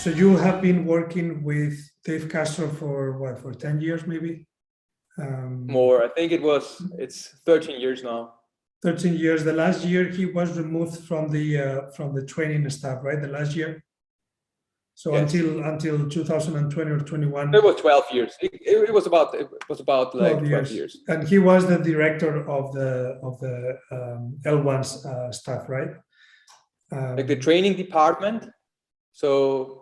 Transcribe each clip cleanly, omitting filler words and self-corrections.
So you have been working with Dave Castro for what, for 10 years maybe? More. I think it's 13 years now. 13 years. The last year he was removed from the training staff, right? The last year. So yes. until 2020 or 21. It was 12 years. It was about like 12 years. And he was the director of the L1's staff, right? Like the training department. So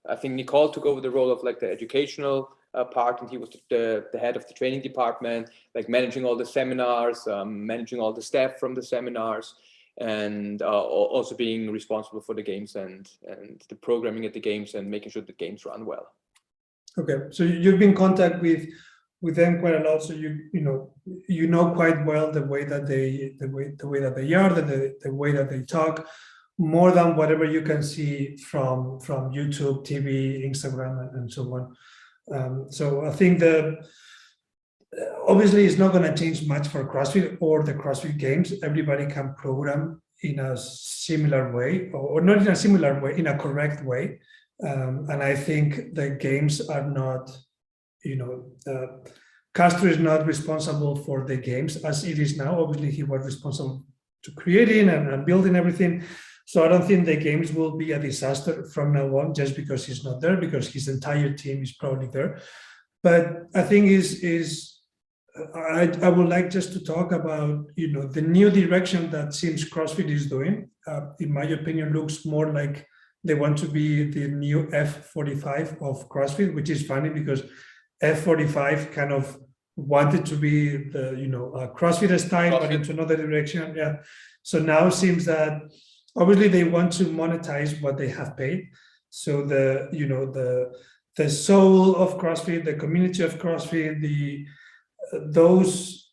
I think Nicole took over the role of like the educational part, and he was the head of the training department, like managing all the seminars, managing all the staff from the seminars, and also being responsible for the games and the programming at the games and making sure the games run well. Okay, so you've been in contact with them quite a lot, so you know quite well the way that they are, the way that they talk, more than whatever you can see from YouTube, TV, Instagram, and so on. So I think obviously it's not going to change much for CrossFit or the CrossFit Games. Everybody can program in a similar way, or not in a similar way, in a correct way. And I think the games are not, Castro is not responsible for the games as it is now. Obviously, he was responsible to creating and building everything. So I don't think the games will be a disaster from now on just because he's not there, because his entire team is probably there. But I think I would like just to talk about, the new direction that seems CrossFit is doing. In my opinion, looks more like they want to be the new F45 of CrossFit, which is funny because F45 kind of wanted to be the, CrossFit style, but into another direction. Yeah. So now it seems that obviously they want to monetize what they have paid. So the soul of CrossFit, the community of CrossFit, those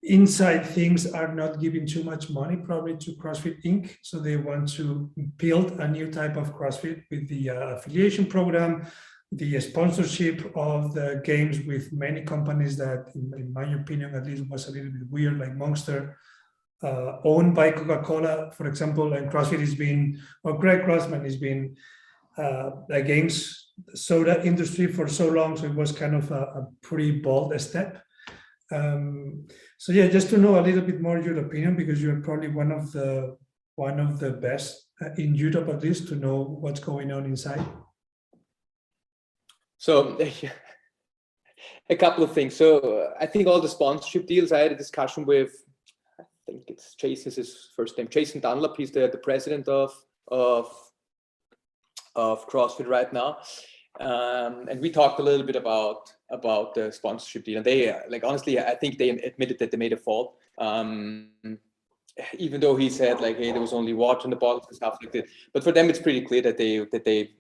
inside things are not giving too much money probably to CrossFit Inc. So they want to build a new type of CrossFit with the affiliation program, the sponsorship of the games with many companies that, in my opinion, at least was a little bit weird, like Monster, owned by Coca-Cola, for example, and CrossFit has been, or Greg Grossman has been against the soda industry for so long. So it was kind of a pretty bold step. So yeah, just to know a little bit more your opinion, because you're probably one of the best in Europe, at least, to know what's going on inside. So a couple of things. So I think all the sponsorship deals, I had a discussion with, I think it's Jason, is his first name, Jason Dunlap. He's the president of CrossFit right now. And we talked a little bit about the sponsorship deal, and they honestly, I think they admitted that they made a fault, even though he said hey, there was only water in the bottles and stuff like that. But for them, it's pretty clear that they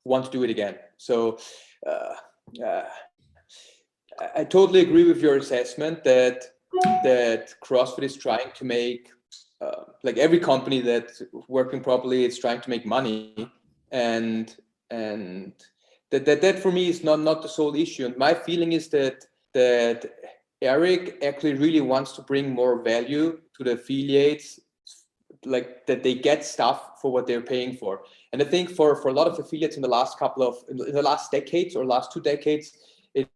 want to do it again. So I totally agree with your assessment that CrossFit is trying to make every company that's working properly, it's trying to make money, and that for me is not the sole issue. And my feeling is that Eric actually really wants to bring more value to the affiliates, like that they get stuff for what they're paying for. And I think for a lot of affiliates in the last decades or last 2 decades, it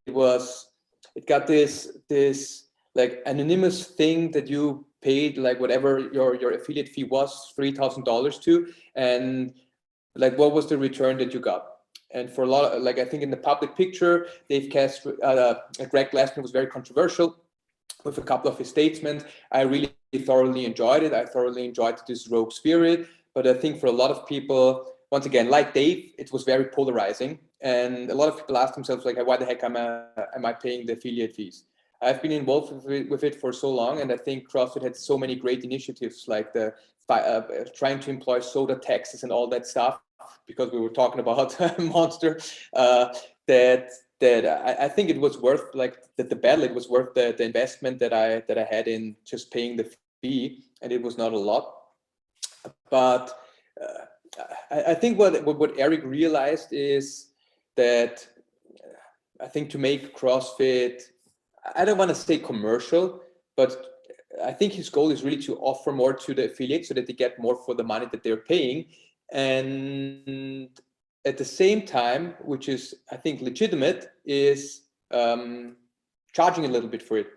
got this like anonymous thing that you paid whatever your affiliate fee was, $3,000 to, and what was the return that you got? And for a lot of, I think in the public picture, Dave Castro, Greg Glassman was very controversial with a couple of his statements. I really thoroughly enjoyed it. I thoroughly enjoyed this rogue spirit. But I think for a lot of people, once again, like Dave, it was very polarizing. And a lot of people ask themselves, why the heck am I paying the affiliate fees? I've been involved with it for so long, and I think CrossFit had so many great initiatives, like the trying to employ soda taxes and all that stuff, because we were talking about Monster, that I think it was worth the battle. It was worth the investment that I had in just paying the fee, and it was not a lot. But I think what Eric realized is that I think to make CrossFit, I don't want to say commercial, but I think his goal is really to offer more to the affiliates so that they get more for the money that they're paying. And at the same time, which is, I think, legitimate, is charging a little bit for it,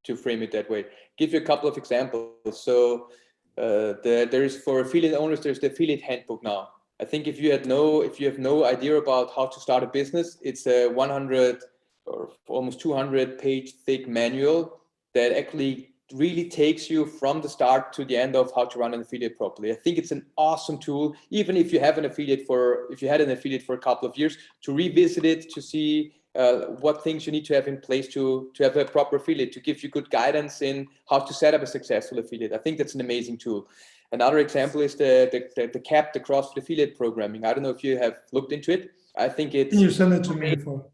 to frame it that way. Give you a couple of examples. So there is, for affiliate owners, there's the affiliate handbook now. I think if you have no idea about how to start a business, it's a 100 or almost 200 page thick manual that actually really takes you from the start to the end of how to run an affiliate properly. I think it's an awesome tool, even if you have an affiliate if you had an affiliate for a couple of years, to revisit it, to see what things you need to have in place to have a proper affiliate, to give you good guidance in how to set up a successful affiliate. I think that's an amazing tool. Another example is the CAP, the CrossFit affiliate programming. I don't know if you have looked into it. I think it's... You sent it to me before.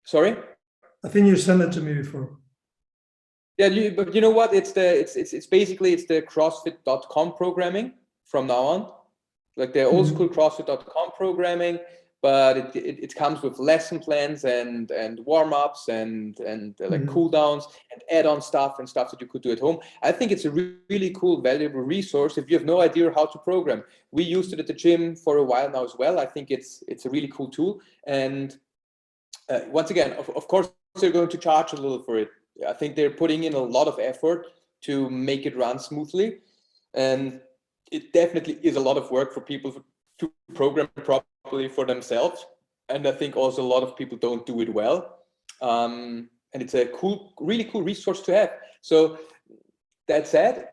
Sorry? I think you sent it to me before. Yeah, but you know what? It's basically the CrossFit.com programming from now on, like the old school CrossFit.com programming, but it comes with lesson plans and warm-ups and like cool downs and add-on stuff and stuff that you could do at home. I think it's a really cool, valuable resource if you have no idea how to program. We used it at the gym for a while now as well. I think it's a really cool tool. And once again, of course, they're going to charge a little for it. I think they're putting in a lot of effort to make it run smoothly. And it definitely is a lot of work for people to program properly for themselves. And I think also a lot of people don't do it well. And it's a really cool resource to have. So that said,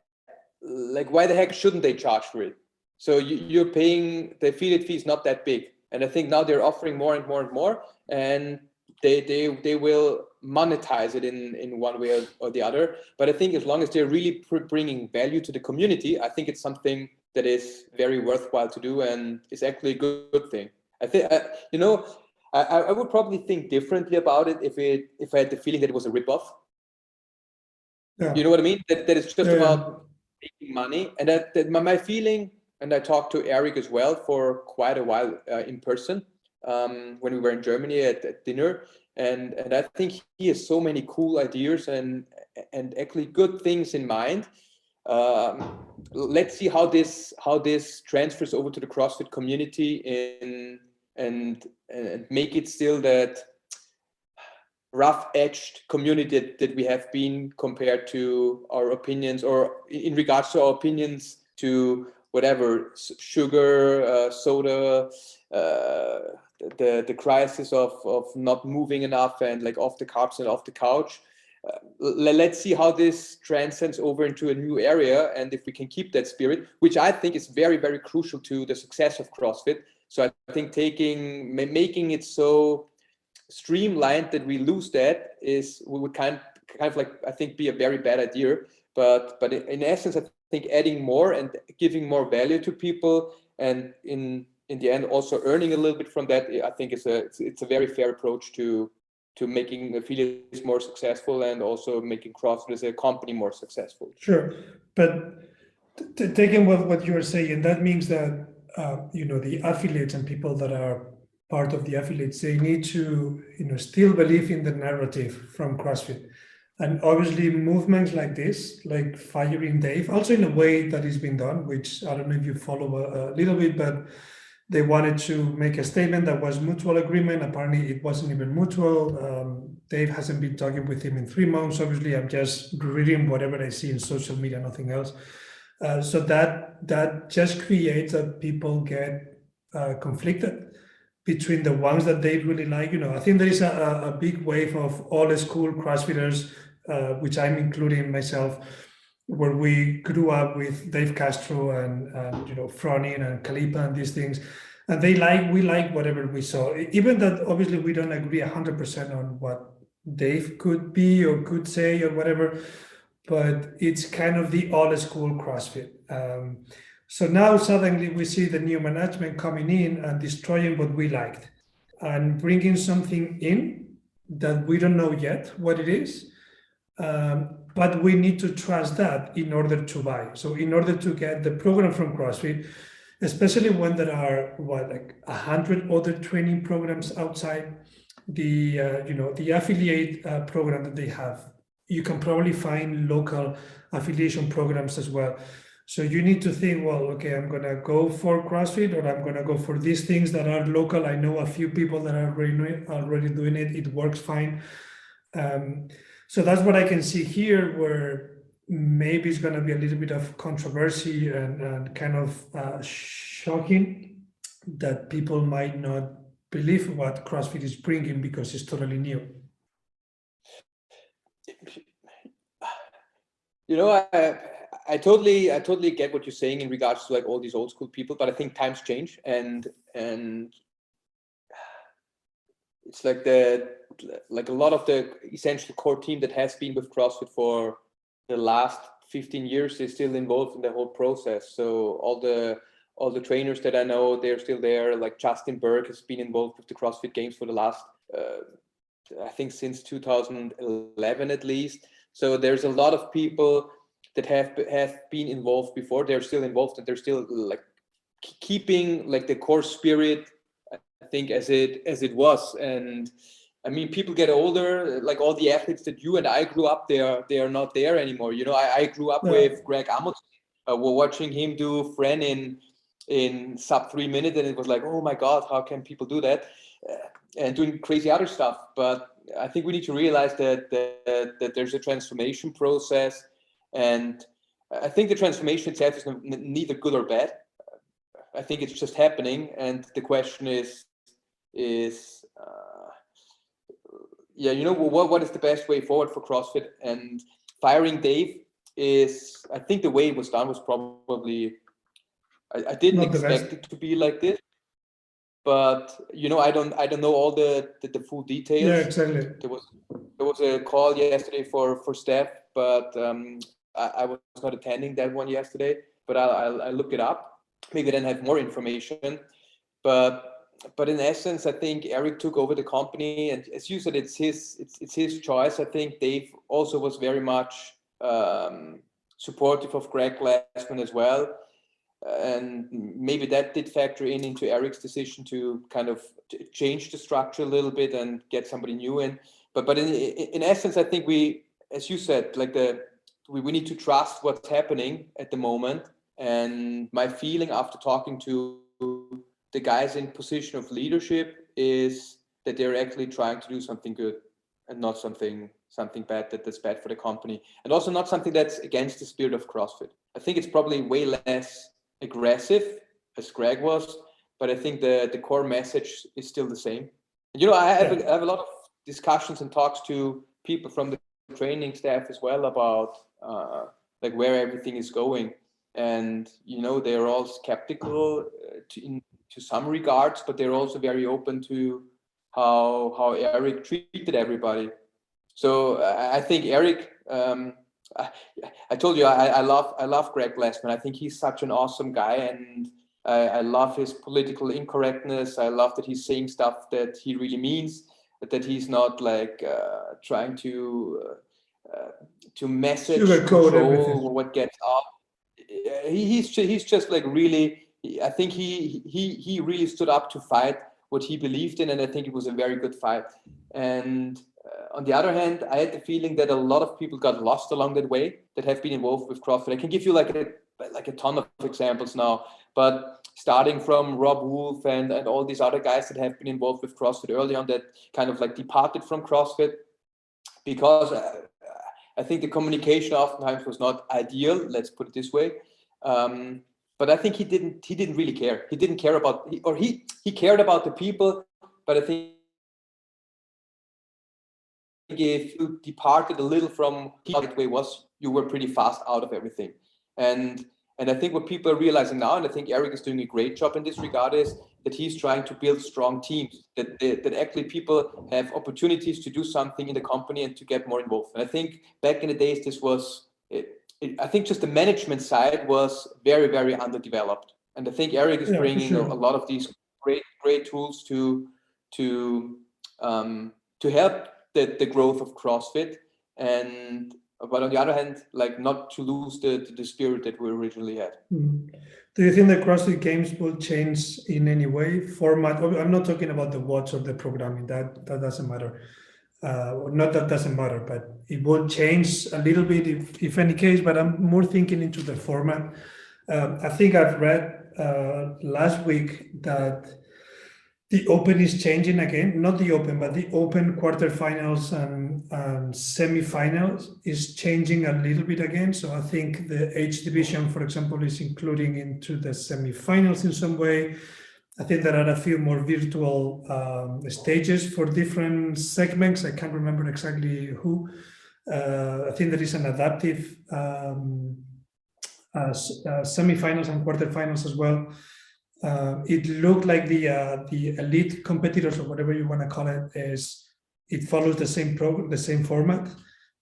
like, why the heck shouldn't they charge for it? So you're paying, the affiliate fee is not that big. And I think now they're offering more and more and more, and they will monetize it in one way or the other. But I think as long as they're really bringing value to the community, I think it's something that is very worthwhile to do, and is actually a good thing. I think, I would probably think differently about it if I had the feeling that it was a ripoff. Yeah. You know what I mean? That it's just about making money. And that my feeling, and I talked to Eric as well for quite a while in person when we were in Germany at dinner. And I think he has so many cool ideas and actually good things in mind. Let's see how this transfers over to the CrossFit community and make it still that rough-edged community that we have been compared to our opinions, or in regards to our opinions to whatever, sugar, soda, the crisis of not moving enough and like off the carbs and off the couch. Let's see how this transcends over into a new area, and if we can keep that spirit, which I think is very, very crucial to the success of CrossFit. So I think making it so streamlined that we lose that would kind of like, I think, be a very bad idea. But in essence, I think adding more and giving more value to people, and in the end also earning a little bit from that, I think it's a very fair approach to making affiliates more successful, and also making CrossFit as a company more successful. Sure, but taking what you are saying, that means that the affiliates and people that are part of the affiliates, they need to still believe in the narrative from CrossFit. And obviously movements like this, like firing Dave, also in a way that is being done, which I don't know if you follow a little bit, but they wanted to make a statement that was mutual agreement. Apparently it wasn't even mutual. Dave hasn't been talking with him in 3 months. Obviously, I'm just reading whatever I see in social media, nothing else. So that just creates that people get conflicted between the ones that they really like. I think there is a big wave of old school CrossFitters, which I'm including myself, where we grew up with Dave Castro and Fronin and Kalipa and these things, and we like whatever we saw, even that obviously we don't agree 100% on what Dave could be or could say or whatever, but it's kind of the old school CrossFit. So now suddenly we see the new management coming in and destroying what we liked and bringing something in that we don't know yet what it is. But we need to trust that in order to buy. So in order to get the program from CrossFit, especially when there are 100 other training programs outside the affiliate program that they have, you can probably find local affiliation programs as well. So you need to think, well, okay, I'm gonna go for CrossFit, or I'm gonna go for these things that are local. I know a few people that are already doing it. It works fine. So that's what I can see here, where maybe it's gonna be a little bit of controversy and kind of shocking that people might not believe what CrossFit is bringing because it's totally new. You know, I totally get what you're saying in regards to like all these old school people, but I think times change, and it's like a lot of the essential core team that has been with CrossFit for the last 15 years is still involved in the whole process. So all the trainers that I know, they're still there. Like Justin Berg has been involved with the CrossFit Games for the last I think since 2011 at least. So there's a lot of people that have been involved before. They're still involved, and they're still like keeping like the core spirit, I think, as it was. And I mean, people get older. Like all the athletes that you and I grew up, they are not there anymore. You know, I grew up with Greg Amos. We're watching him do Fren in sub 3 minutes, and it was like, oh my God, how can people do that? And doing crazy other stuff. But I think we need to realize that there's a transformation process, and I think the transformation itself is neither good or bad. I think it's just happening, and the question is yeah, you know, what is the best way forward for CrossFit? And firing Dave is, I think the way it was done was probably, I didn't expect it to be like this. But you know, I don't know all the full details. Yeah, exactly. There was a call yesterday for Steph, but I was not attending that one yesterday. But I look it up. Maybe then have more information. But in essence, I think Eric took over the company, and as you said, it's his choice. I think Dave also was very much supportive of Greg Glassman as well. And maybe that did factor into Eric's decision to kind of change the structure a little bit and get somebody new in. But in essence, I think we, as you said, like we need to trust what's happening at the moment. And my feeling after talking to the guys in position of leadership is that they're actually trying to do something good and not something bad that's bad for the company, and also not something that's against the spirit of CrossFit. I think it's probably way less aggressive as Greg was, but I think the core message is still the same. And, you know, I have a lot of discussions and talks to people from the training staff as well about like where everything is going, and you know, they're all skeptical to some regards, but they're also very open to how Eric treated everybody. So I think Eric, I told you I love Greg Glassman. I think he's such an awesome guy, and I love his political incorrectness. I love that he's saying stuff that he really means, that he's not like trying to message control what gets out. He's just like really. I think he really stood up to fight what he believed in, and I think it was a very good fight. And on the other hand, I had the feeling that a lot of people got lost along that way that have been involved with CrossFit. I can give you like a ton of examples now, but starting from Rob Wolf and all these other guys that have been involved with CrossFit early on that kind of like departed from CrossFit because I think the communication oftentimes was not ideal. Let's put it this way. But I think he didn't really care. He didn't care about, he cared about the people, but I think if you departed a little from the way was, you were pretty fast out of everything. And I think what people are realizing now, and I think Eric is doing a great job in this regard, is that he's trying to build strong teams, that actually people have opportunities to do something in the company and to get more involved. And I think back in the days, this was, I think just the management side was very, very underdeveloped. And I think Eric is bringing a lot of these great tools to help the growth of CrossFit, but on the other hand, like not to lose the spirit that we originally had. Do you think the CrossFit Games will change in any way? Format? I'm not talking about the watch or the programming. That doesn't matter. Not that doesn't matter, but it will change a little bit if any case, but I'm more thinking into the format. I think I've read last week that the Open is changing again, not the Open, but the Open quarterfinals and semifinals is changing a little bit again. So I think the H division, for example, is including into the semifinals in some way. I think there are a few more virtual stages for different segments. I can't remember exactly who. I think there is an adaptive semifinals and quarterfinals as well. It looked like the elite competitors, or whatever you want to call it, it follows the same the same format.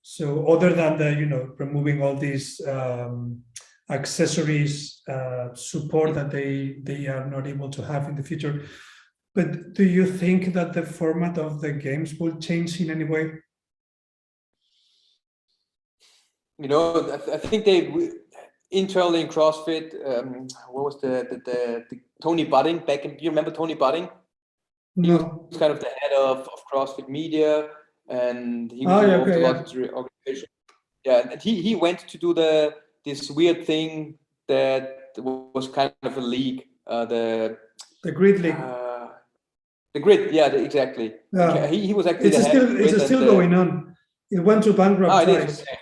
So other than the removing all these accessories support that they are not able to have in the future. But do you think that the format of the games will change in any way? I think they internally in CrossFit, what was the Tony Budding back in? Do you remember Tony Budding? No. He was kind of the head of CrossFit Media, and he was involved a lot into the organization. Yeah, and he went to do this weird thing that was kind of a league, the grid league. The grid, yeah, exactly. He was actually it's still going on. It went to bankrupt twice. Okay.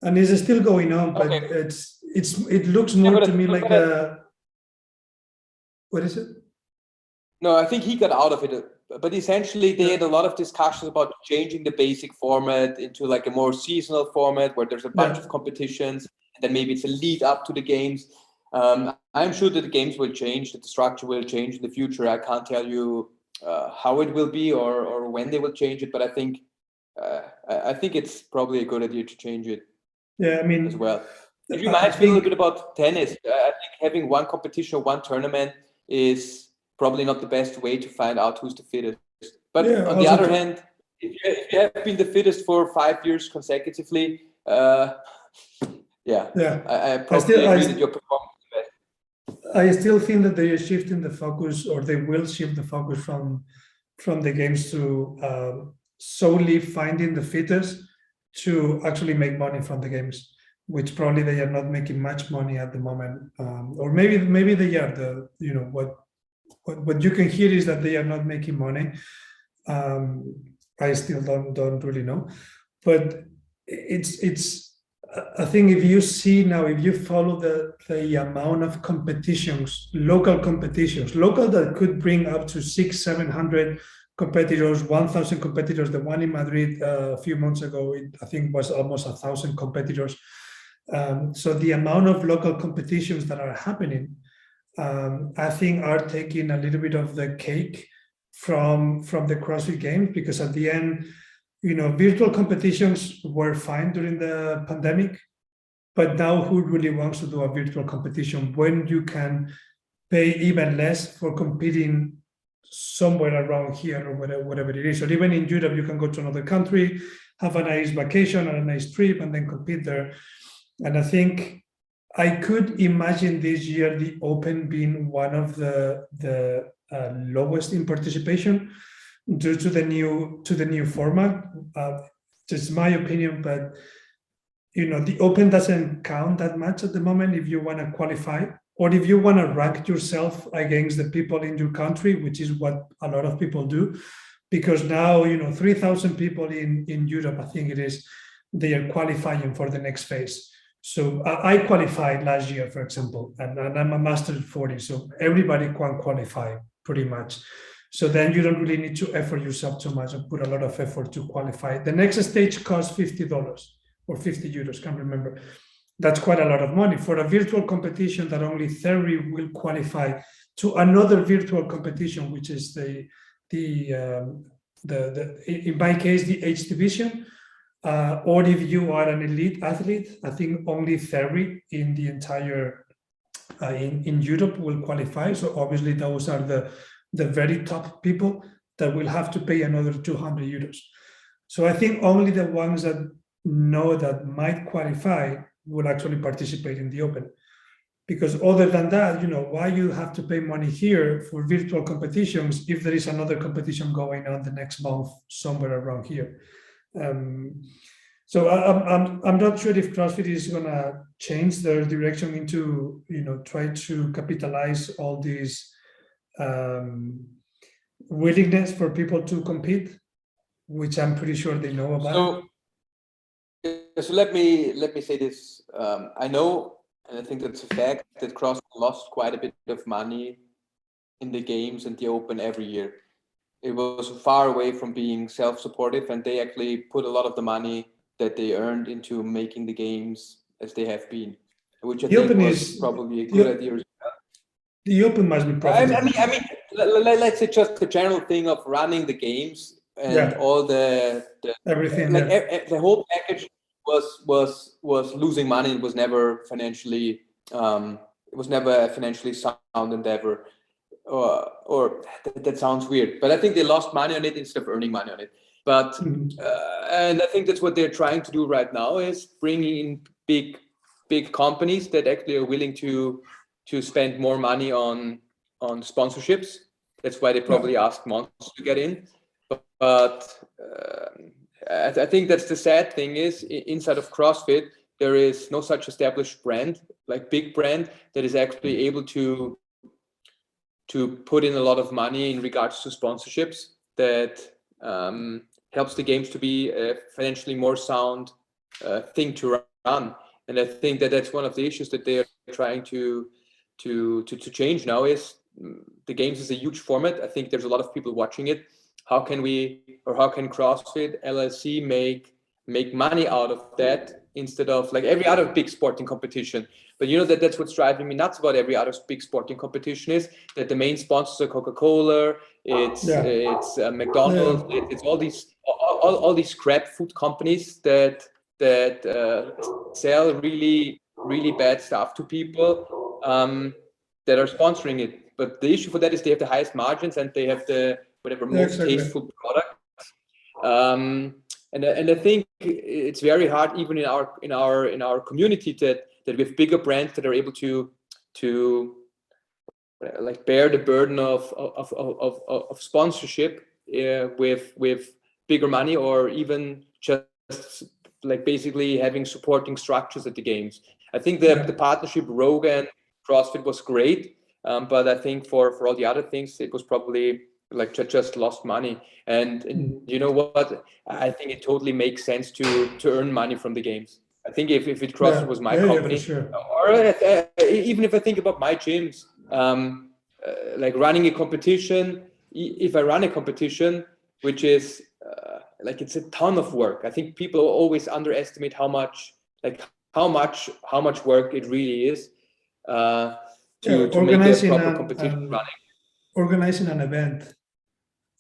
And it's still going on, but it looks more to me like a, what is it? No, I think he got out of it, but essentially they had a lot of discussions about changing the basic format into like a more seasonal format where there's a bunch of competitions, and then maybe it's a lead up to the games. I'm sure that the games will change, that the structure will change in the future. I can't tell you how it will be or when they will change it, but I think it's probably a good idea to change it. Yeah, I mean, as well. It reminds me a little bit about tennis. I think having one competition, one tournament is probably not the best way to find out who's the fittest. But on the other hand, if you have been the fittest for 5 years consecutively, I probably agree that your performance is the best. I still think that they are shifting the focus, or they will shift the focus from the games to solely finding the fittest to actually make money from the games, which probably they are not making much money at the moment, or maybe they are. What you can hear is that they are not making money. I still don't really know, but it's. I think if you see now, if you follow the amount of competitions, local that could bring up to 600-700 competitors, 1,000 competitors. The one in Madrid a few months ago, I think was almost 1,000 competitors. So the amount of local competitions that are happening, I think, are taking a little bit of the cake from the CrossFit Games, because at the end, virtual competitions were fine during the pandemic, but now who really wants to do a virtual competition when you can pay even less for competing somewhere around here, or whatever it is? Or even in Europe, you can go to another country, have a nice vacation or a nice trip, and then compete there. And I think I could imagine this year the Open being one of the lowest in participation due to the new format. Just my opinion, but the Open doesn't count that much at the moment if you want to qualify, or if you want to rank yourself against the people in your country, which is what a lot of people do, because now 3,000 people in Europe, I think it is, they are qualifying for the next phase. So I qualified last year, for example, and I'm a master 40, so everybody can qualify pretty much. So then you don't really need to effort yourself too much and put a lot of effort to qualify. The next stage costs $50 or 50 euros, can't remember. That's quite a lot of money for a virtual competition that only 30 will qualify to another virtual competition, which is in my case, the H division. Or if you are an elite athlete, I think only 30 in the entire in Europe will qualify. So obviously those are the very top people that will have to pay another 200 euros. So I think only the ones that know that might qualify will actually participate in the Open. Because other than that, why you have to pay money here for virtual competitions if there is another competition going on the next month somewhere around here? So I'm not sure if CrossFit is gonna change their direction into try to capitalize all these willingness for people to compete, which I'm pretty sure they know about. So let me say this. I know, and I think that's a fact, that CrossFit lost quite a bit of money in the games and the Open every year. It was far away from being self-supportive, and they actually put a lot of the money that they earned into making the games as they have been, which I think was probably a good idea. The Open must be profitable. I mean, let's say just the general thing of running the games and all the everything, the whole package was losing money. It was never financially a financially sound endeavor. Or that sounds weird, but I think they lost money on it instead of earning money on it. But and I think that's what they're trying to do right now, is bringing in big companies that actually are willing to spend more money on sponsorships. That's why they probably asked Monster to get in. But I think that's the sad thing, is inside of CrossFit there is no such established brand, like big brand, that is actually able to put in a lot of money in regards to sponsorships that helps the games to be a financially more sound thing to run. And I think that that's one of the issues that they are trying to change now. Is the games is a huge format. I think there's a lot of people watching it. How can CrossFit LLC make money out of that instead of like every other big sporting competition? But that's what's driving me nuts about every other big sporting competition, is that the main sponsors are Coca-Cola, it's McDonald's, it's all these crap food companies that sell really bad stuff to people that are sponsoring it. But the issue for that is they have the highest margins and they have the most tasteful products. And I think it's very hard, even in our community, that we have bigger brands that are able to like bear the burden of sponsorship with bigger money, or even just like basically having supporting structures at the games. I think the partnership Rogue and CrossFit was great, but I think for all the other things it was probably like just lost money. And you know what? I think it totally makes sense to earn money from the games. I think if CrossFit was my company, or even if I think about my gyms, like running a competition, if I run a competition, which is like it's a ton of work. I think people always underestimate how much work it really is to make a proper competition running. Organizing an event,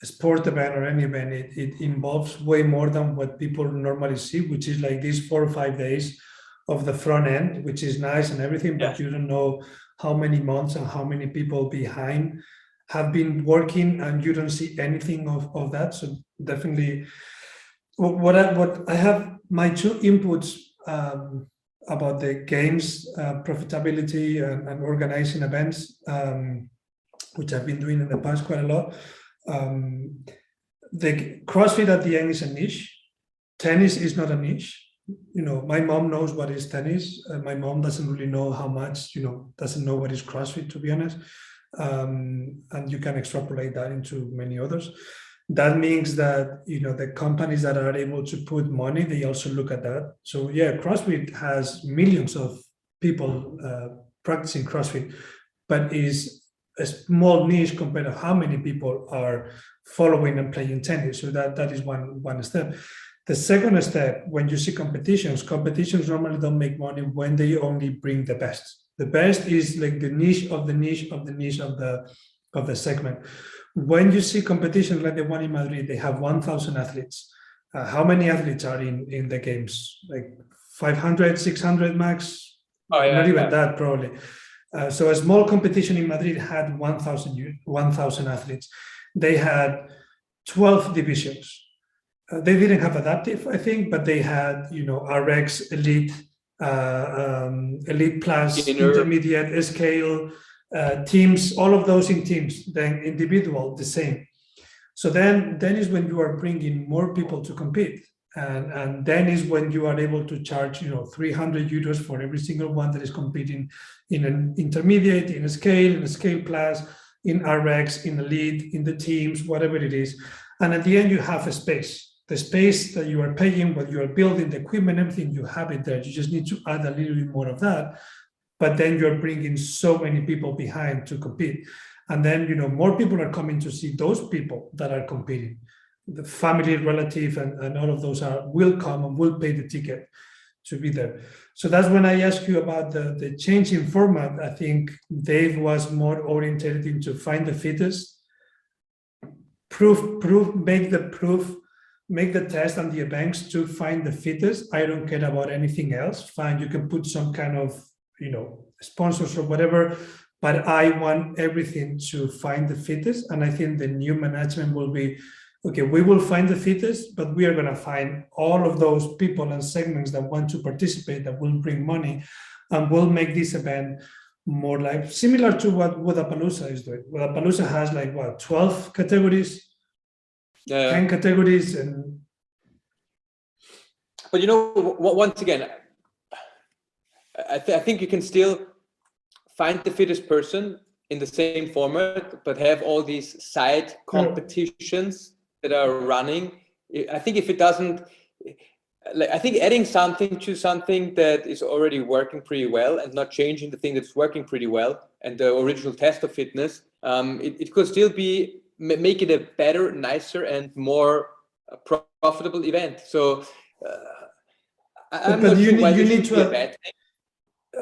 a sport event or any event, it involves way more than what people normally see, which is like these 4 or 5 days of the front end, which is nice and everything, but you don't know how many months and how many people behind have been working, and you don't see anything of that. So definitely, what I have, my 2 inputs about the games profitability and organizing events, which I've been doing in the past quite a lot. The CrossFit at the end is a niche. Tennis is not a niche. My mom knows what is tennis. My mom doesn't really know how much, doesn't know what is CrossFit, to be honest. And you can extrapolate that into many others. That means that, the companies that are able to put money, they also look at that. So CrossFit has millions of people practicing CrossFit, but is a small niche compared to how many people are following and playing tennis. So that is one step. The second step, when you see competitions normally don't make money when they only bring the best. The best is like the niche of the niche of the niche of the segment. When you see competitions like the one in Madrid, they have 1,000 athletes. How many athletes are in the games? Like 500, 600 max? Not even that, probably. So a small competition in Madrid had 1,000 athletes. They had 12 divisions. They didn't have adaptive, I think, but they had, RX, Elite, elite plus, Inner. intermediate, scale, teams, all of those in teams, then individual, the same. So then is when you are bringing more people to compete. And then is when you are able to charge, 300 euros for every single one that is competing in an intermediate, in a scale plus, in RX, in elite, in the teams, whatever it is. And at the end, you have a space. The space that you are paying, what you are building, the equipment, everything, you have it there. You just need to add a little bit more of that. But then you're bringing so many people behind to compete. And then, more people are coming to see those people that are competing. The family, relative, and all of those will come and will pay the ticket to be there. So that's when I asked you about the change in format. I think Dave was more oriented into find the fittest, make the test and the events to find the fittest. I don't care about anything else. Fine, you can put some kind of, sponsors or whatever, but I want everything to find the fittest. And I think the new management will be, okay, we will find the fittest, but we are going to find all of those people and segments that want to participate, that will bring money, and will make this event more like similar to what Wodapalooza is doing. Wodapalooza has 12 categories, 10 categories, and. But once again, I think you can still find the fittest person in the same format, but have all these side competitions that are running. I think if it doesn't, I think adding something to something that is already working pretty well and not changing the thing that's working pretty well and the original test of fitness, it could still be make it a better, nicer, and more profitable event. So I'm not sure why this should be a bad thing.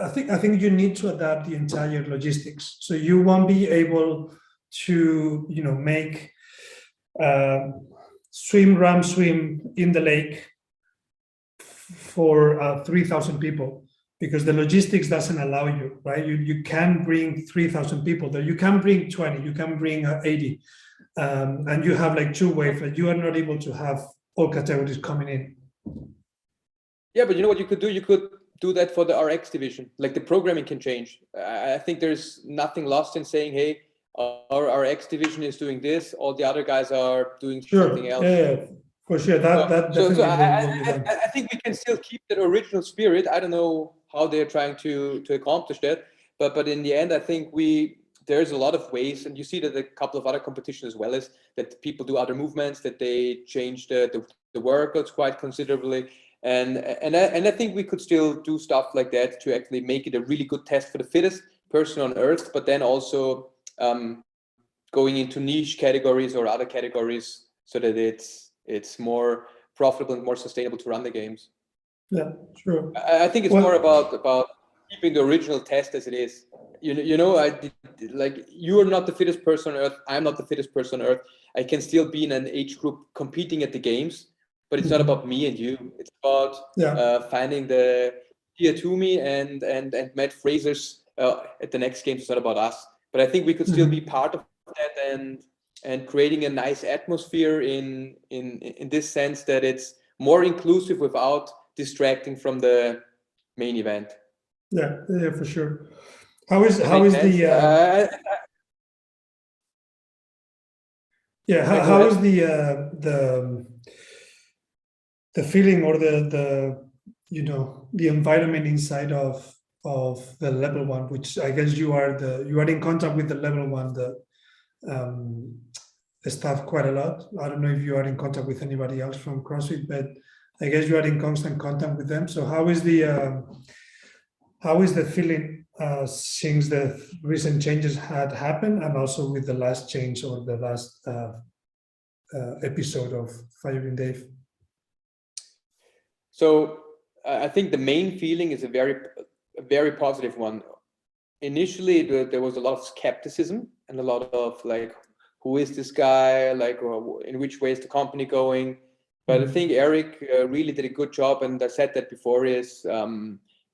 I think you need to adapt the entire logistics. So you won't be able to, make swim in the lake for 3,000 people, because the logistics doesn't allow you, right? You can bring 3,000 people there. You can bring 20, you can bring 80. And you have 2 waves, but you are not able to have all categories coming in. Yeah, but you know what you could do? You could do that for the RX division. The programming can change. I think there's nothing lost in saying, hey, our RX division is doing this, all the other guys are doing something else. Yeah, for sure. That definitely will be done. I think we can still keep that original spirit. I don't know how they're trying to accomplish that, but in the end, I think there's a lot of ways, and you see that a couple of other competitions as well, is that people do other movements, that they change the workouts quite considerably. And I think we could still do stuff like that to actually make it a really good test for the fittest person on earth, but then also going into niche categories or other categories so that it's more profitable and more sustainable to run the games. Yeah, sure. I think it's more about keeping the original test as it is. You are not the fittest person on earth. I'm not the fittest person on earth. I can still be in an age group competing at the games. But it's not about me and you. It's about finding the Tiatumi and Matt Fraser's at the next games. It's not about us. But I think we could still be part of that and creating a nice atmosphere in this sense that it's more inclusive without distracting from the main event. Yeah, for sure. How is the how is the feeling or the environment inside of the level 1, which I guess you are in contact with the level 1, the staff quite a lot. I don't know if you are in contact with anybody else from CrossFit, but I guess you are in constant contact with them. So how is the feeling since the recent changes had happened, and also with the last change or the last episode of Firing Dave? So I think the main feeling is a very positive one. Initially, there was a lot of skepticism and a lot of who is this guy? In which way is the company going? But I think Eric really did a good job, and I said that before, is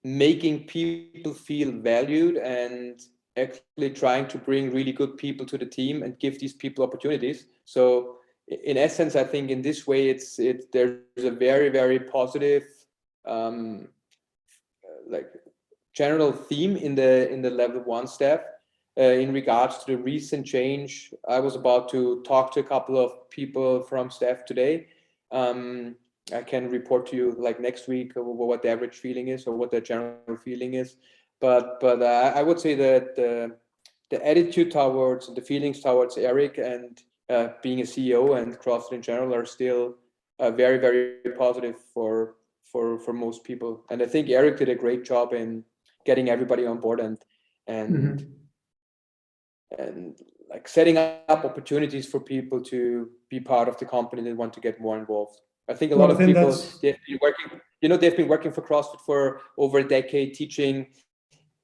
making people feel valued and actually trying to bring really good people to the team and give these people opportunities. So in essence, I think in this way, there's a very, very positive like general theme in the level 1 staff. In regards to the recent change, I was about to talk to a couple of people from staff today. I can report to you like next week what the average feeling is or what the general feeling is. But I would say that the attitude towards, the feelings towards Eric and being a CEO and CrossFit in general are still very, very positive for most people. And I think Eric did a great job in getting everybody on board and like setting up opportunities for people to be part of the company that want to get more involved. I think a lot of people, they've been working, they've been working for CrossFit for over a decade, teaching.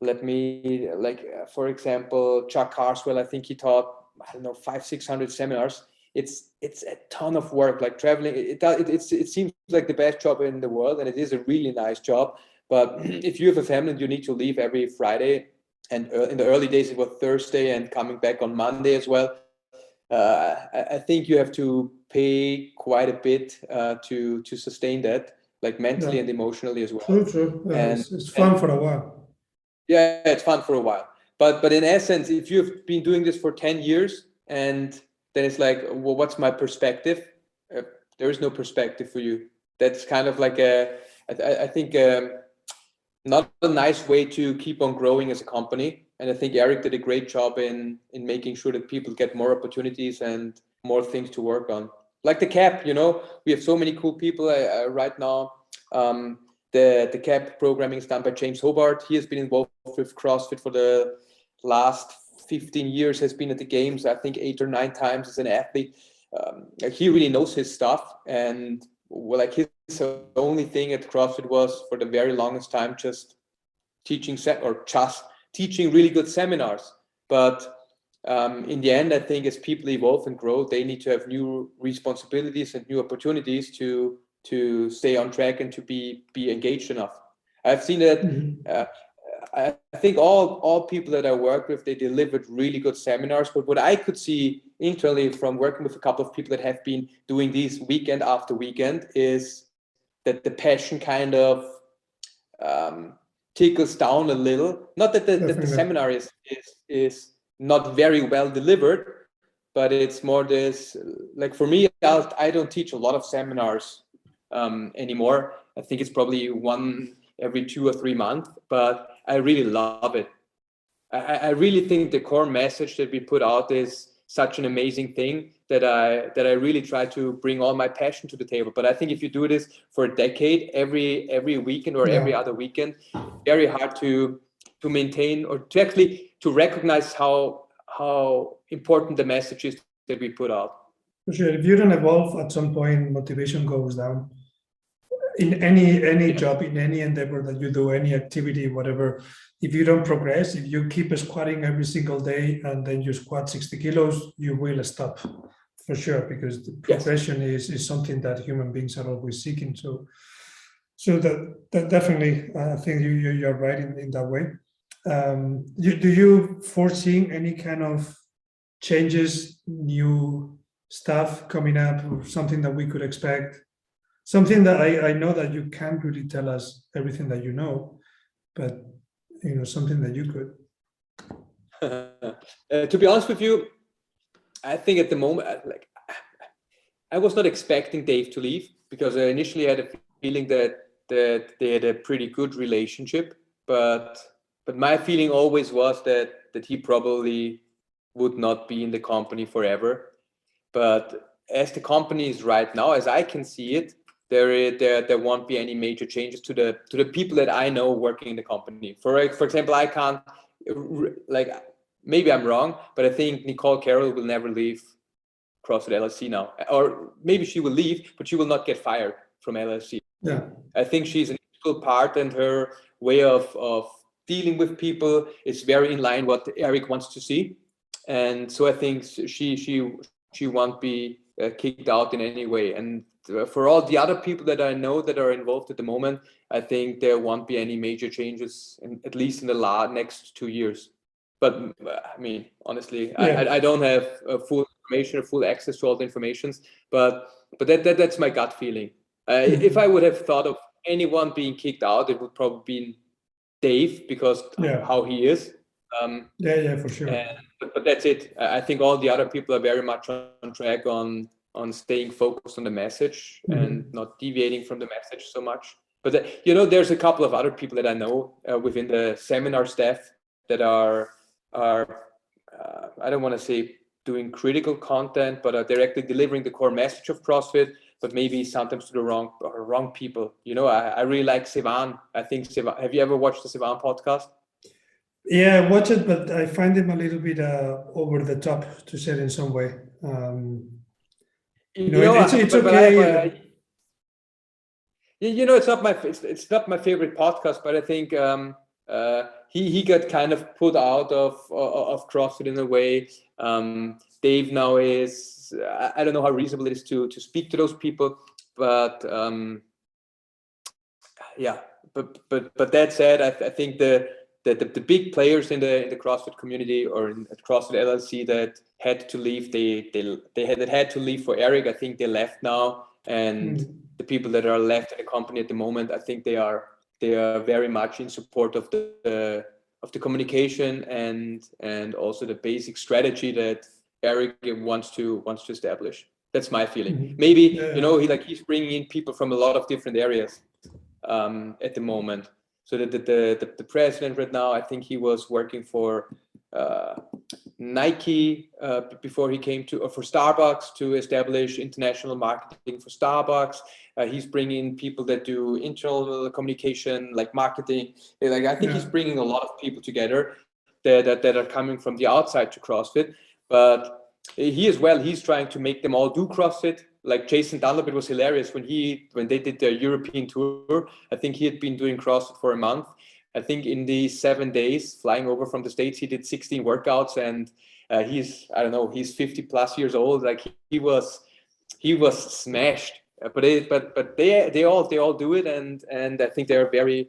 For example, Chuck Carswell, I think he taught, 500-600 seminars. It's a ton of work, like traveling. It seems like the best job in the world, and it is a really nice job. But if you have a family, you need to leave every Friday. And in the early days, it was Thursday and coming back on Monday as well. I think you have to pay quite a bit to sustain that, like mentally and emotionally as well. True. And it's fun for a while. Yeah, it's fun for a while. But in essence, if you've been doing this for 10 years and then it's like, well, what's my perspective? There is no perspective for you. That's kind of like I think not a nice way to keep on growing as a company. And I think Eric did a great job in making sure that people get more opportunities and more things to work on. Like the CAP, we have so many cool people right now. The CAP programming is done by James Hobart. He has been involved with CrossFit for the last 15 years, has been at the games, I think 8 or 9 times as an athlete. He really knows his stuff, and his only thing at CrossFit was for the very longest time just teaching really good seminars. But in the end, I think as people evolve and grow, they need to have new responsibilities and new opportunities to stay on track and to be engaged enough. I've seen that. I think all people that I work with, they delivered really good seminars. But what I could see internally from working with a couple of people that have been doing these weekend after weekend is that the passion kind of tickles down a little. Not that the seminar is not very well delivered, but it's more this, like for me, I don't teach a lot of seminars anymore. I think it's probably one every 2 or 3 months, but I really love it. I really think the core message that we put out is such an amazing thing that I really try to bring all my passion to the table. But I think if you do this for a decade, every weekend or every other weekend, very hard to maintain or to recognize how important the message is that we put out. For sure. If you don't evolve, at some point motivation goes down. In any job, in any endeavor that you do, any activity, whatever, if you don't progress, if you keep squatting every single day and then you squat 60 kilos, you will stop for sure, because the progression is something that human beings are always seeking. So that definitely, I think you're right in that way. Do you foresee any kind of changes, new stuff coming up, or something that we could expect? Something that I know that you can't really tell us everything that you know, but something that you could. To be honest with you, I think at the moment, I was not expecting Dave to leave, because I initially had a feeling that they had a pretty good relationship, but my feeling always was that he probably would not be in the company forever. But as the company is right now, as I can see it, there won't be any major changes to the people that I know working in the company. For example, I can't, maybe I'm wrong, but I think Nicole Carroll will never leave CrossFit LLC now, or maybe she will leave, but she will not get fired from LLC. Yeah, I think she's an integral part, and her way of dealing with people is very in line what Eric wants to see, and so I think she won't be kicked out in any way. And for all the other people that I know that are involved at the moment, I think there won't be any major changes, at least in the next 2 years. But I mean, honestly, I don't have full information or full access to all the informations, but that's my gut feeling. If I would have thought of anyone being kicked out, it would probably be Dave because how he is. Yeah, for sure. But that's it. I think all the other people are very much on track on staying focused on the message and not deviating from the message so much. But there's a couple of other people that I know within the seminar staff that are I don't want to say doing critical content, but are directly delivering the core message of CrossFit, but maybe sometimes to the wrong people. I really like Sivan. I think Sivan. Have you ever watched the Sivan podcast? Yeah, I watch it, but I find him a little bit over the top, to say it in some way. It's okay. It's not my favorite podcast, but I think he got kind of put out of CrossFit in a way. Dave now is, I don't know how reasonable it is to speak to those people, but but that said, I think the big players in the CrossFit community or at CrossFit LLC that had to leave, they had to leave for Eric. I think they left now, and the people that are left in the company at the moment, I think they are very much in support of the communication and also the basic strategy that Eric wants to establish. That's my feeling. Maybe he's bringing in people from a lot of different areas at the moment. So that the president right now, I think he was working for Nike before he came for Starbucks to establish international marketing for Starbucks. He's bringing people that do internal communication, like marketing. I think he's bringing a lot of people together that are coming from the outside to CrossFit. But he's trying to make them all do CrossFit. Like Jason Dunlop, it was hilarious when they did their European tour. I think he had been doing CrossFit for a month. I think in the 7 days flying over from the States, he did 16 workouts, and he's 50 plus years old. Like he was smashed. But they all do it, and I think they're very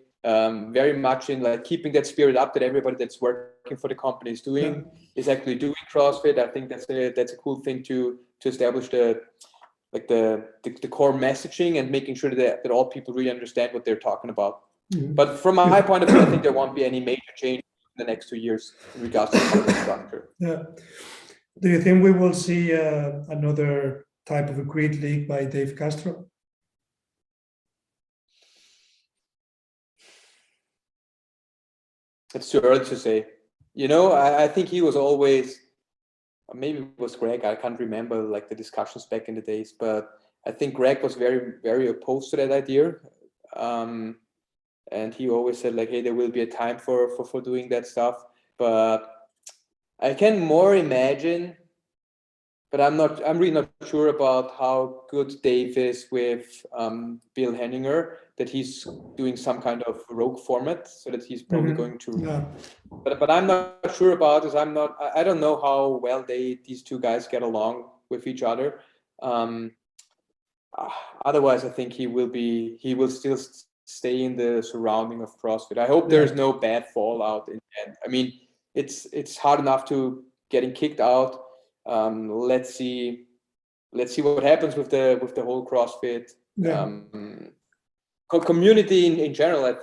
much in like keeping that spirit up that everybody that's working for the company is doing is actually doing CrossFit. I think that's a cool thing to establish the core messaging and making sure that all people really understand what they're talking about. But from my point of view, I think there won't be any major change in the next 2 years in regards to company structure. Yeah. Do you think we will see another type of a great league by Dave Castro? It's too early to say. I think he was always, maybe it was Greg, I can't remember like the discussions back in the days, but I think Greg was very, very opposed to that idea. And he always said like, hey, there will be a time for doing that stuff. But I can more imagine, but I'm really not sure about how good Dave is with Bill Henninger, that he's doing some kind of rogue format, so that he's probably going to. Yeah. But I'm not sure about this. I don't know how well these two guys get along with each other. Otherwise, I think he will still stay in the surrounding of CrossFit. I hope there's no bad fallout in the end. I mean, it's hard enough to getting kicked out. Let's see what happens with the whole CrossFit community in general.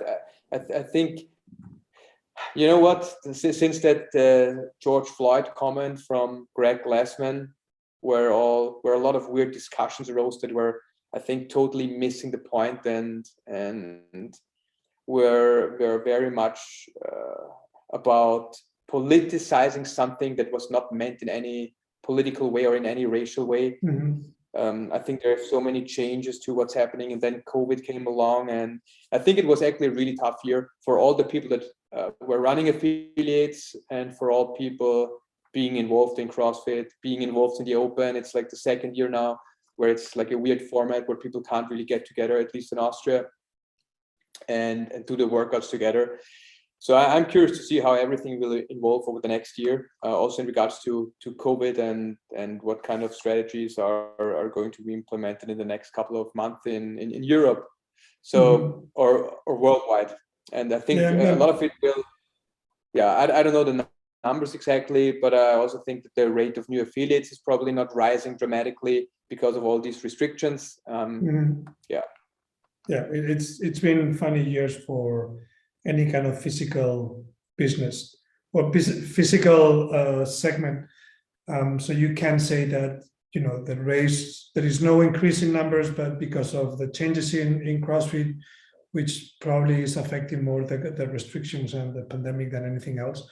I think, you know what, since that George Floyd comment from Greg Glassman, where a lot of weird discussions arose that were, I think, totally missing the point, and we're very much about politicizing something that was not meant in any political way or in any racial way. I think there are so many changes to what's happening, and then COVID came along, and I think it was actually a really tough year for all the people that were running affiliates and for all people being involved in CrossFit, being involved in the Open. It's like the second year now where it's like a weird format where people can't really get together, at least in Austria, and do the workouts together. So I'm curious to see how everything will evolve over the next year, also in regards to COVID and what kind of strategies are going to be implemented in the next couple of months in Europe, so or worldwide. And I think a lot of it will. I don't know the numbers exactly, but I also think that the rate of new affiliates is probably not rising dramatically because of all these restrictions. It's been funny years for any kind of physical business or physical segment. So you can say that, the race, there is no increase in numbers, but because of the changes in CrossFit, which probably is affecting more the restrictions and the pandemic than anything else.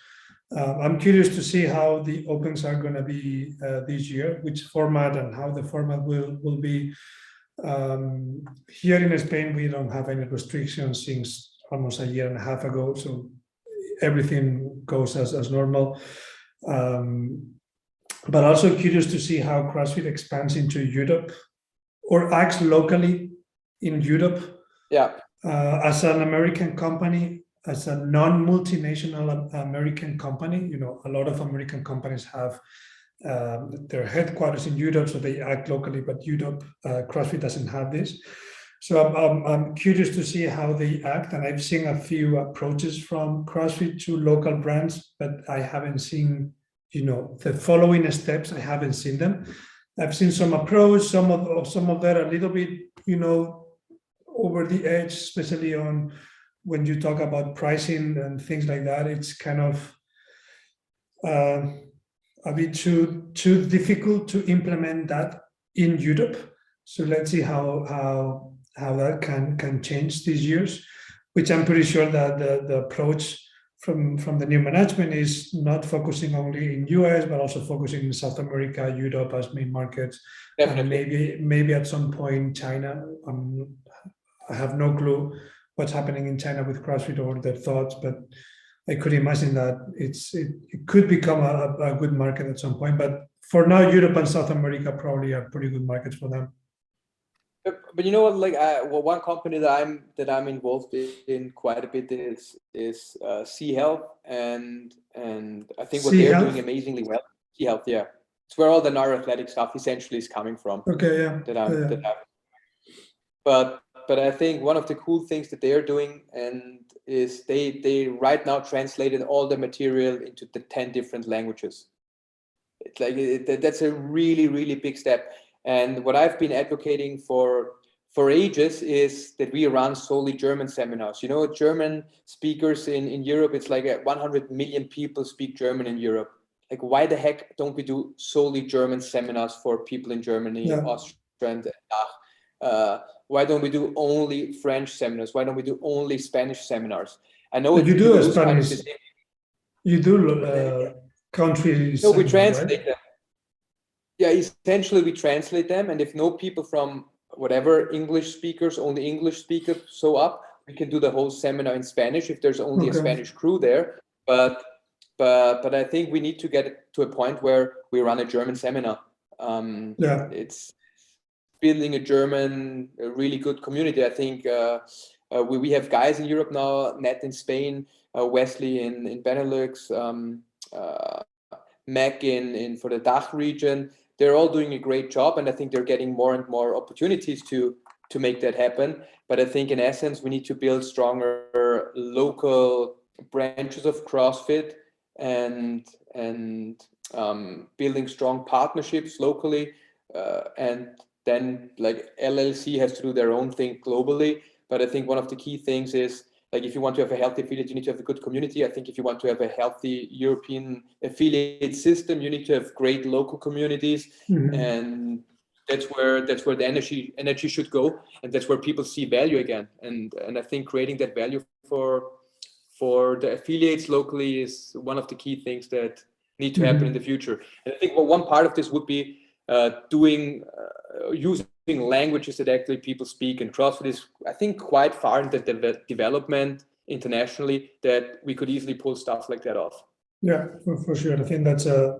I'm curious to see how the Opens are going to be this year, which format and how the format will be. Here in Spain, we don't have any restrictions since almost a year and a half ago, so everything goes as normal. But also curious to see how CrossFit expands into Europe or acts locally in Europe. Yeah. As an American company, as a non-multinational American company, a lot of American companies have their headquarters in Europe, so they act locally, but Europe, CrossFit doesn't have this. So I'm curious to see how they act, and I've seen a few approaches from CrossFit to local brands, but I haven't seen, the following steps. I haven't seen them. I've seen some approach, some of that a little bit, over the edge, especially on when you talk about pricing and things like that. It's kind of a bit too difficult to implement that in Europe. So let's see how that can change these years, which I'm pretty sure that the approach from the new management is not focusing only in US, but also focusing in South America, Europe as main markets. Definitely. And maybe at some point China. I have no clue what's happening in China with CrossFit or their thoughts, but I could imagine that it could become a good market at some point. But for now, Europe and South America probably are pretty good markets for them. But you know what? Like, one company that I'm involved in quite a bit is C Health, and I think what they're doing amazingly well. C Health, yeah, it's where all the neuroathletic stuff essentially is coming from. Okay, yeah. But I think one of the cool things that they are doing is they right now translated all the material into the 10 different languages. It's like that's a really, really big step. And what I've been advocating for ages is that we run solely German seminars. German speakers in Europe, it's like 100 million people speak German in Europe. Like, why the heck don't we do solely German seminars for people in Germany, Austria, and DACH? Why don't we do only French seminars? Why don't we do only Spanish seminars? I know you do a Spanish. You do countries. No, we translate them. Yeah, essentially we translate them, and if no people from whatever English speakers, only English speakers show up, we can do the whole seminar in Spanish if there's only a Spanish crew there. But I think we need to get to a point where we run a German seminar. It's building a really good community. I think we have guys in Europe now, Nat in Spain, Wesley in Benelux, Mac in for the DACH region. They're all doing a great job, and I think they're getting more and more opportunities to make that happen. But I think in essence, we need to build stronger local branches of CrossFit and building strong partnerships locally, and then like LLC has to do their own thing globally. But I think one of the key things is, like, if you want to have a healthy affiliate, you need to have a good community. I think if you want to have a healthy European affiliate system, you need to have great local communities. And that's where the energy should go, and that's where people see value again. And I think creating that value for the affiliates locally is one of the key things that need to happen in the future. And I think one part of this would be using languages that actually people speak. And CrossFit is, I think, quite far in the development internationally that we could easily pull stuff like that off. Yeah, for sure. I think that's a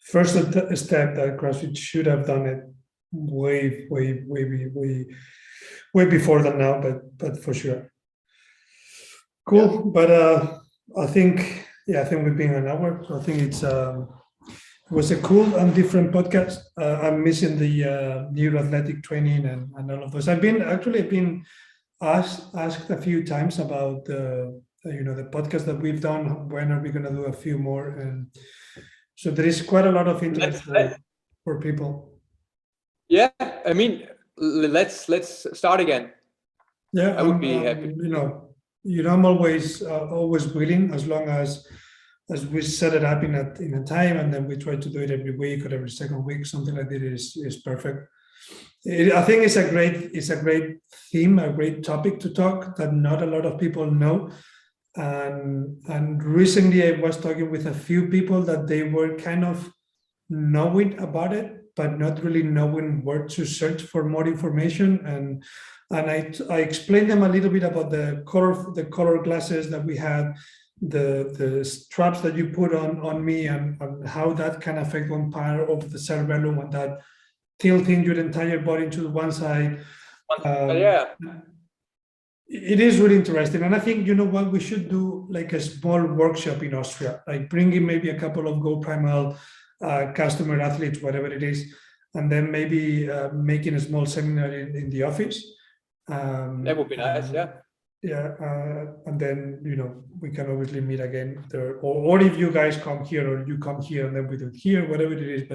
first step that CrossFit should have done it way before than now, but for sure. Cool. Yeah. But I think we've been an hour. So I think it was a cool and different podcast. I'm missing the neuro-athletic training and all of those. I've been asked a few times about the podcast that we've done. When are we going to do a few more? And so there is quite a lot of interest for people. Yeah, I mean, let's start again. Yeah, I would be happy. I'm always willing, as long as we set it up in a time, and then we try to do it every week or every second week. Something like that is perfect. I think it's a great theme, a great topic to talk that not a lot of people know. And recently I was talking with a few people that they were kind of knowing about it, but not really knowing where to search for more information. And I explained them a little bit about the color glasses that we had, the straps that you put on me, and how that can affect one part of the cerebellum, and that tilting your entire body to one side. It is really interesting. And I think, what, we should do like a small workshop in Austria, like bring in maybe a couple of Go Primal customer athletes, whatever it is, and then maybe making a small seminar in the office. That would be nice, yeah. Yeah, and then, we can obviously meet again there, or if you guys come here, or you come here and then we do it here, whatever it is,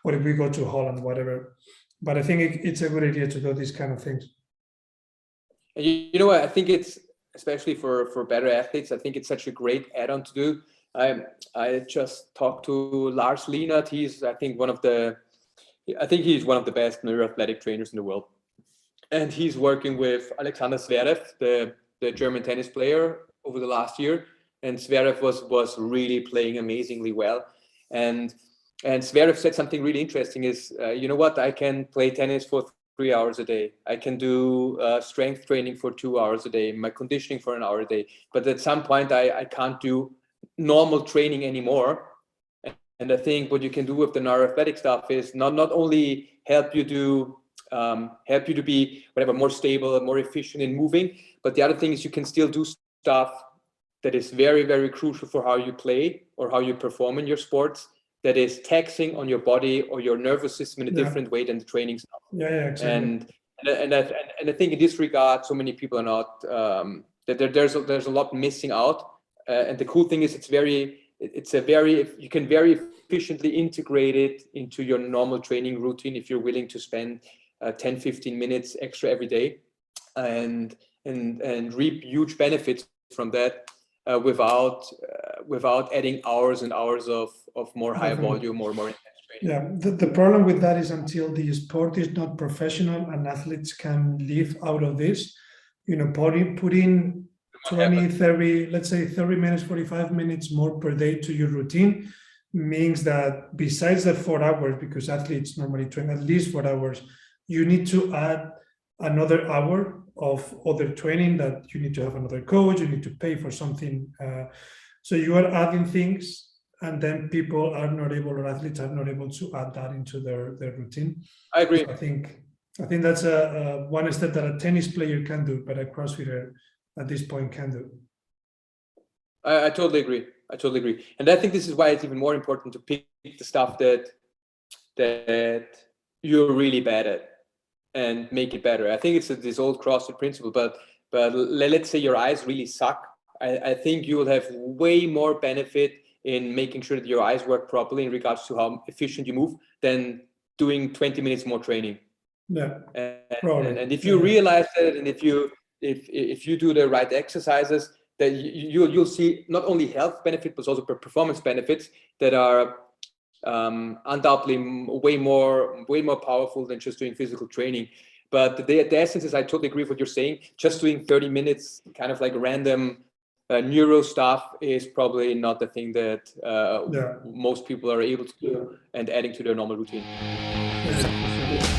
or if we go to Holland, whatever. But I think it's a good idea to do these kind of things. And you know what? I think it's, especially for better athletes, I think it's such a great add-on to do. I just talked to Lars Lienert. He's one of the best neuroathletic trainers in the world. And he's working with Alexander Zverev, the German tennis player, over the last year. And Zverev was really playing amazingly well. And Zverev said something really interesting is, you know what, I can play tennis for 3 hours a day. I can do strength training for 2 hours a day, my conditioning for an hour a day. But at some point, I can't do normal training anymore. And I think what you can do with the neuroathletic stuff is not only help you to be whatever, more stable and more efficient in moving, but the other thing is you can still do stuff that is very, very crucial for how you play or how you perform in your sports, that is taxing on your body or your nervous system in a different way than the training stuff. Yeah, exactly. And I think in this regard, so many people are not, that there's a lot missing out. And the cool thing is you can very efficiently integrate it into your normal training routine if you're willing to spend 10-15 minutes extra every day, and reap huge benefits from that without adding hours and hours of more high volume or more intense training. Yeah, the problem with that is, until the sport is not professional and athletes can live out of this, put in 20, 30, let's say 30 minutes, 45 minutes more per day to your routine means that besides the 4 hours, because athletes normally train at least 4 hours, you need to add another hour of other training, that you need to have another coach, you need to pay for something. So you are adding things, and then people are not able, or athletes are not able to add that into their routine. I agree. So I think that's a one step that a tennis player can do, but a CrossFitter at this point can do. I totally agree. And I think this is why it's even more important to pick the stuff that you're really bad at and make it better. I think it's this old CrossFit principle, but let's say your eyes really suck. I think you will have way more benefit in making sure that your eyes work properly in regards to how efficient you move than doing 20 minutes more training. Yeah. And if you realize that, and if you do the right exercises, that you'll see not only health benefits, but also performance benefits that are undoubtedly way more powerful than just doing physical training. But the essence is, I totally agree with what you're saying. Just doing 30 minutes, kind of like random neuro stuff, is probably not the thing that most people are able to do and adding to their normal routine. Yeah.